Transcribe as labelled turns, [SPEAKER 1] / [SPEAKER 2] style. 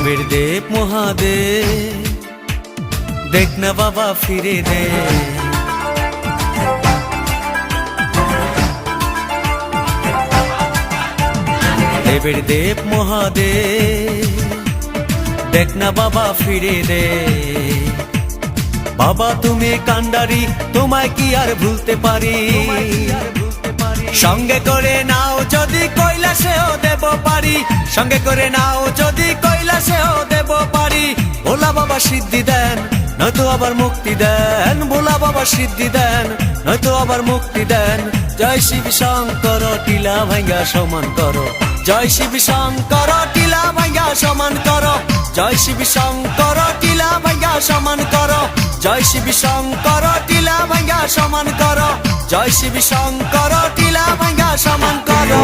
[SPEAKER 1] দেবের দেব মহাদেব, দেখ না বাবা ফিরে দে। দেবের দেব মহাদেব, দেখ না বাবা ফিরে দে। বাবা তুমি কান্ডারি, তোমায় কি আর ভুলতে পারি? সঙ্গে করে নাও যদি কৈলাসেও দেব পারি, সঙ্গে করে নাও যদি কৈলাসেও দেব পারি। ভোলা বাবা সিদ্ধি দেন, নয়তো আবার মুক্তি দেন। ভোলা বাবা সিদ্ধি দেন, নয়তো আবার মুক্তি দেন। জয় শিব শঙ্কর, টিলা ভাঙ্গা সমান করো। জয় শিব শঙ্কর, টিলা ভাঙ্গা সমান করো। জয় শিব শঙ্কর, টিলা ভাঙ্গা সমান করো। জয় শিব শঙ্কর, টিলা ভাঙ্গা সমান করো। জয় শিব শঙ্কর, টিলা ভাঙ্গা সমান করো।